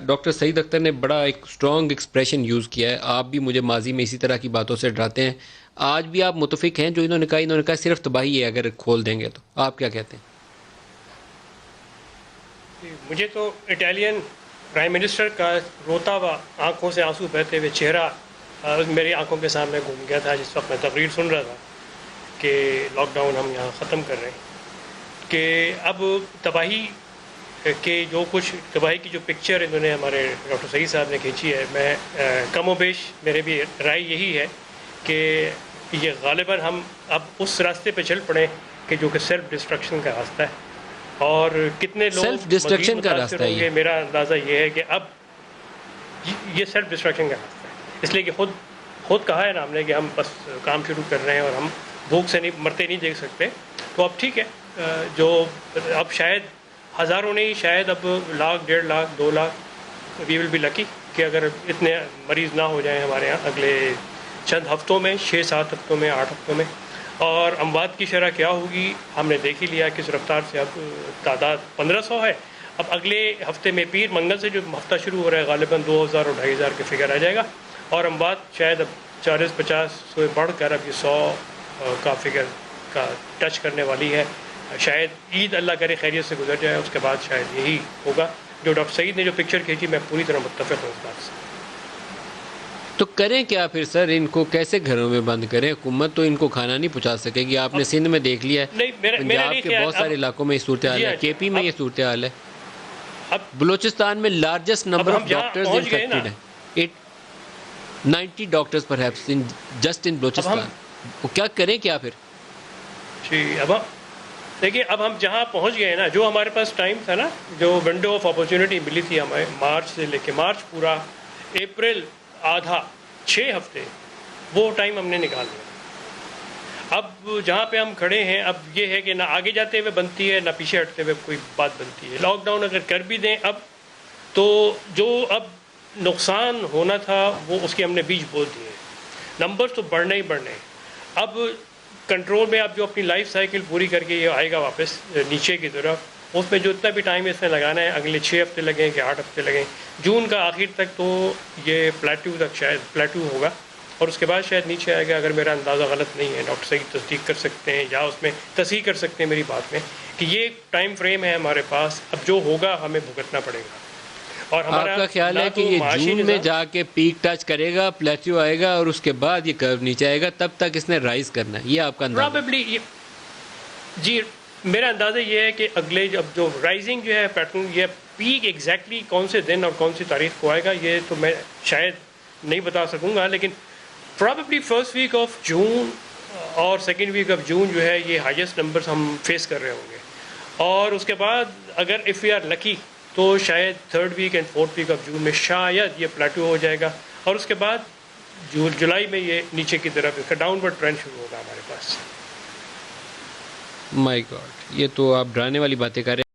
Doctor سعید اختر نے بڑا ایک سٹرونگ ایکسپریشن یوز کیا ہے. آپ بھی مجھے ماضی میں اسی طرح کی باتوں سے ڈراتے ہیں. آج بھی آپ متفق ہیں جو انہوں نے کہا صرف تباہی ہے اگر کھول دیں گے تو؟ آپ کیا کہتے ہیں؟ مجھے تو اٹالین پرائم منسٹر کا روتا ہوا آنکھوں سے آنسو بہتے ہوئے چہرہ میری آنکھوں کے سامنے گھوم گیا تھا جس وقت میں تقریر سن رہا تھا کہ لاک ڈاؤن ہم یہاں ختم کر رہے ہیں، کہ اب تباہی کہ جو کچھ تباہی کی جو پکچر انہوں نے ہمارے ڈاکٹر سعید صاحب نے کھینچی ہے، میں کم و بیش میرے بھی رائے یہی ہے کہ یہ غالباً ہم اب اس راستے پہ چل پڑیں کہ جو کہ سیلف ڈسٹرکشن کا راستہ ہے، اور کتنے لوگ سیلف مزید ڈسٹرکشن کا متاثر راستہ ہوں یہ گے. میرا اندازہ یہ ہے کہ اب یہ سیلف ڈسٹرکشن کا راستہ ہے، اس لیے کہ خود کہا ہے نا ہم نے کہ ہم بس کام شروع کر رہے ہیں اور ہم بھوک سے مرتے نہیں دیکھ سکتے. تو اب ٹھیک ہے، جو اب شاید ہزاروں نہیں، شاید اب لاکھ، 1.5 لاکھ، 2 لاکھ وی ول بی لکی کہ اگر اتنے مریض نہ ہو جائیں ہمارے یہاں اگلے چند ہفتوں میں، 6-7 ہفتوں میں، 8 ہفتوں میں. اور اموات کی شرح کیا ہوگی ہم نے دیکھ ہی لیا کس رفتار سے. اب تعداد 1500 ہے. اب اگلے ہفتے میں پیر منگل سے جو ہفتہ شروع ہو رہا ہے غالباً 2000 اور 2500 کے فگر آ جائے گا، اور اموات شاید اب 40-50 سے بڑھ کر اب یہ 100 کا فگر کا ٹچ کرنے والی ہے. شاید عید اللہ کرے خیریت سے گزر جائے، اس کے بعد شاید یہی ہوگا. جو ڈاکٹر سعید نے جو پکچر کھینچی میں پوری طرح متفق ہوں اس بات سے. تو کریں کیا پھر سر؟ ان کو کیسے گھروں میں بند کریں؟ حکومت تو ان کو کھانا نہیں پہنچا سکے گی. آپ نے سندھ میں دیکھ لیا ہے، نہیں، میرا پنجاب نہیں کے خیال. بہت سارے علاقوں میں یہ صورتحال ہے، کے پی میں یہ صورتحال ہے، اب بلوچستان میں لارجسٹ نمبر اب آف ہم جہاں ڈاکٹرز پہنچ گئے نا، انفیکٹڈ ہیں. 90 ڈاکٹرز پرہیپس جسٹ ان اب ہم بلوچستان. وہ کیا کریں کیا پھر؟ جی اب ہم دیکھیے، اب ہم جہاں پہنچ گئے نا، جو ہمارے پاس ٹائم تھا نا، جو ونڈو آف اپرچونٹی ملی تھی ہمیں مارچ سے لے کے مارچ پورا، اپریل آدھا، 6 ہفتے، وہ ٹائم ہم نے نکال لیا. اب جہاں پہ ہم کھڑے ہیں اب یہ ہے کہ نہ آگے جاتے ہوئے بنتی ہے نہ پیچھے ہٹتے ہوئے کوئی بات بنتی ہے. لاک ڈاؤن اگر کر بھی دیں اب تو جو اب نقصان ہونا تھا وہ اس کے ہم نے بیج بو دیے. نمبر تو بڑھنے ہی بڑھنے. اب کنٹرول میں اب جو اپنی لائف سائیکل پوری کر کے یہ آئے گا واپس نیچے کی طرف، اس میں جو اتنا بھی ٹائم اس نے لگانا ہے، اگلے 6 ہفتے لگیں کہ 8 ہفتے لگیں، جون کا آخر تک تو یہ پلیٹو تک شاید پلیٹو ہوگا، اور اس کے بعد شاید نیچے آئے گا. اگر میرا اندازہ غلط نہیں ہے، ڈاکٹر صحیح تصدیق کر سکتے ہیں یا اس میں تصحیح کر سکتے ہیں میری بات میں، کہ یہ ٹائم فریم ہے ہمارے پاس. اب جو ہوگا ہمیں بھگتنا پڑے گا. اور آپ کا خیال ہے کہ یہ جون میں جا کے پیک ٹچ کرے گا، پلیٹو آئے گا، اور اس کے بعد یہ کرو نیچے آئے گا، تب تک اس نے رائز کرنا ہے، یہ آپ کا اندازہ؟ پرابیبلی جی میرا اندازہ یہ ہے کہ اگلے اب جو رائزنگ جو ہے پیٹرن، یہ پیک ایگزیکٹلی کون سے دن اور کون سی تاریخ کو آئے گا یہ تو میں شاید نہیں بتا سکوں گا، لیکن probably first week of June اور سیکنڈ ویک آف جون جو ہے یہ ہائیسٹ نمبرز ہم فیس کر رہے ہوں گے. اور اس کے بعد اگر اف یو آر لکی تو شاید 3rd week and 4th week of June میں شاید یہ پلیٹو ہو جائے گا، اور اس کے بعد جولائی میں یہ نیچے کی طرف اس کا ڈاؤن ورڈ ٹرینڈ شروع ہوگا ہمارے پاس. مائی گاڈ، یہ تو آپ ڈرانے والی باتیں کر رہے ہیں.